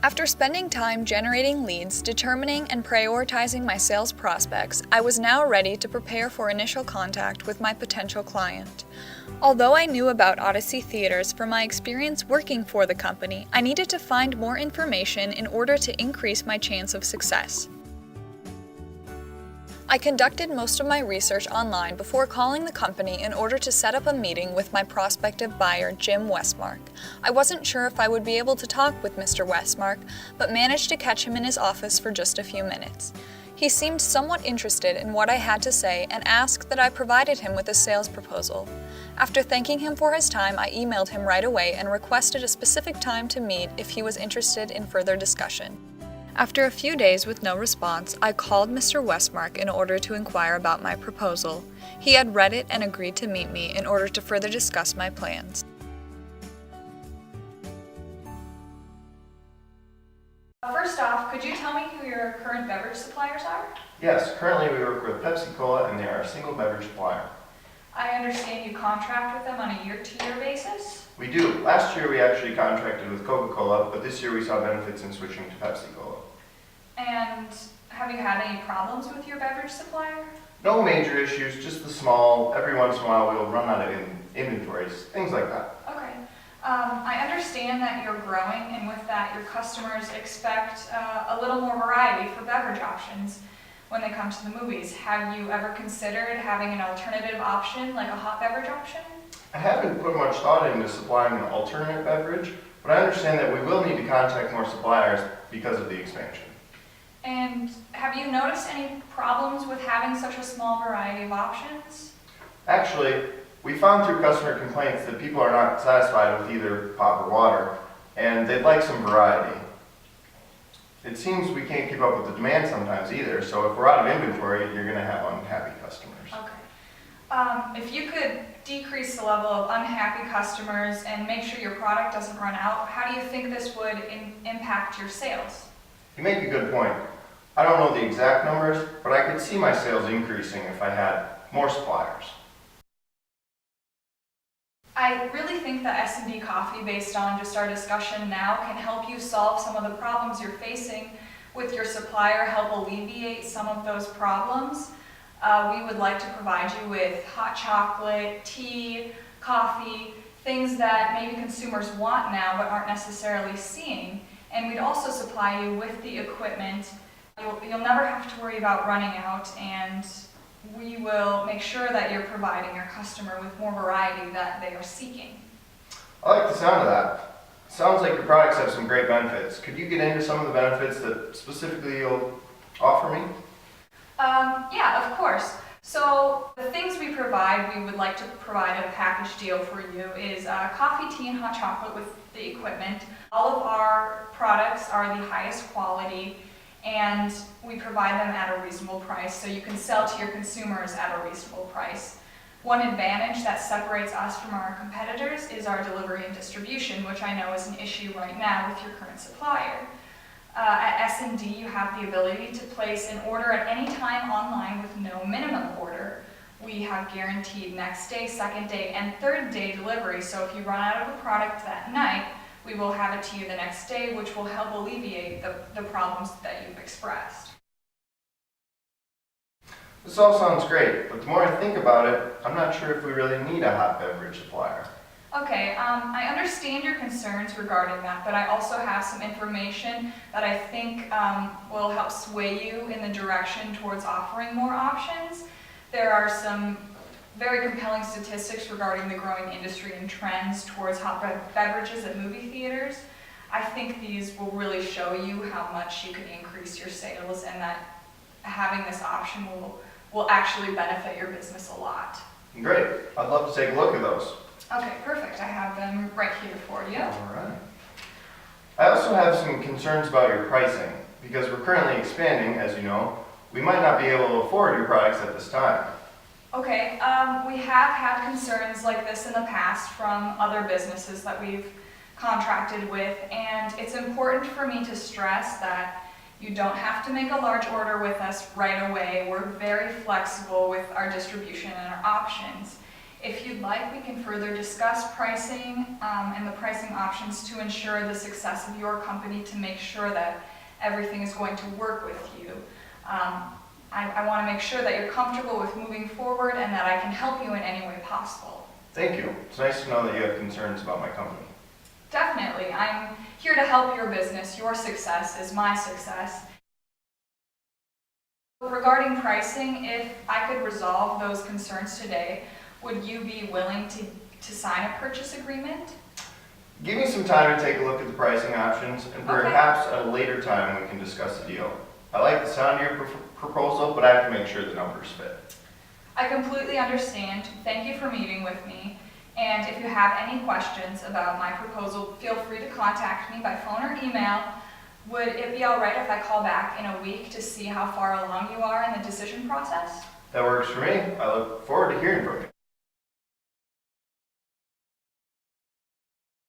After spending time generating leads, determining and prioritizing my sales prospects, I was now ready to prepare for initial contact with my potential client. Although I knew about Odyssey Theaters from my experience working for the company, I needed to find more information in order to increase my chance of success. I conducted most of my research online before calling the company in order to set up a meeting with my prospective buyer, Jim Westmark. I wasn't sure if I would be able to talk with Mr. Westmark, but managed to catch him in his office for just a few minutes. He seemed somewhat interested in what I had to say and asked that I provided him with a sales proposal. After thanking him for his time, I emailed him right away and requested a specific time to meet if he was interested in further discussion. After a few days with no response, I called Mr. Westmark in order to inquire about my proposal. He had read it and agreed to meet me in order to further discuss my plans. First off, could you tell me who your current beverage suppliers are? Yes, currently we work with Pepsi-Cola and they are a single beverage supplier. I understand you contract with them on a year-to-year basis? We do. Last year we actually contracted with Coca-Cola, but this year we saw benefits in switching to Pepsi-Cola. And have you had any problems with your beverage supplier? No major issues, just the small, every once in a while we'll run out of inventories, things like that. Okay. I understand that you're growing, and with that your customers expect a little more variety for beverage options when they come to the movies. Have you ever considered having an alternative option, like a hot beverage option? I haven't put much thought into supplying an alternate beverage, but I understand that we will need to contact more suppliers because of the expansion. And have you noticed any problems with having such a small variety of options? Actually, we found through customer complaints that people are not satisfied with either pop or water, and they'd like some variety. It seems we can't keep up with the demand sometimes either, so if we're out of inventory, you're going to have unhappy customers. Okay. If you could decrease the level of unhappy customers and make sure your product doesn't run out, how do you think this would impact your sales? You make a good point. I don't know the exact numbers, but I could see my sales increasing if I had more suppliers. I really think that S&D Coffee, based on just our discussion now, can help you solve some of the problems you're facing with your supplier, help alleviate some of those problems. We would like to provide you with hot chocolate, tea, coffee, things that maybe consumers want now but aren't necessarily seeing. And we'd also supply you with the equipment. You'll never have to worry about running out, and we will make sure that you're providing your customer with more variety that they are seeking. I like the sound of that. Sounds like your products have some great benefits. Could you get into some of the benefits that specifically you'll offer me? Yeah, of course. So the things we provide, we would like to provide a package deal for you is coffee, tea, and hot chocolate with the equipment. All of our products are the highest quality, and we provide them at a reasonable price, so you can sell to your consumers at a reasonable price. One advantage that separates us from our competitors is our delivery and distribution, which I know is an issue right now with your current supplier. At S&D, you have the ability to place an order at any time online with no minimum order. We have guaranteed next day, second day, and third day delivery, so if you run out of a product that night, we will have it to you the next day, which will help alleviate the problems that you've expressed. This all sounds great, but the more I think about it, I'm not sure if we really need a hot beverage supplier. Okay, I understand your concerns regarding that, but I also have some information that I think will help sway you in the direction towards offering more options. There are some very compelling statistics regarding the growing industry and trends towards hot beverages at movie theaters. I think these will really show you how much you can increase your sales, and that having this option will actually benefit your business a lot. Great. I'd love to take a look at those. Okay, perfect. I have them right here for you. All right. I also have some concerns about your pricing. Because we're currently expanding, as you know, we might not be able to afford your products at this time. Okay, we have had concerns like this in the past from other businesses that we've contracted with, and it's important for me to stress that you don't have to make a large order with us right away. We're very flexible with our distribution and our options. If you'd like, we can further discuss pricing and the pricing options to ensure the success of your company, to make sure that everything is going to work with you. I want to make sure that you're comfortable with moving forward and that I can help you in any way possible. Thank you. It's nice to know that you have concerns about my company. Definitely. I'm here to help your business. Your success is my success. Regarding pricing, if I could resolve those concerns today, would you be willing to sign a purchase agreement? Give me some time to take a look at the pricing options, and Okay. perhaps at a later time we can discuss the deal. I like the sound of your proposal, but I have to make sure the numbers fit. I completely understand. Thank you for meeting with me. And if you have any questions about my proposal, feel free to contact me by phone or email. Would it be all right if I call back in a week to see how far along you are in the decision process? That works for me. I look forward to hearing from you.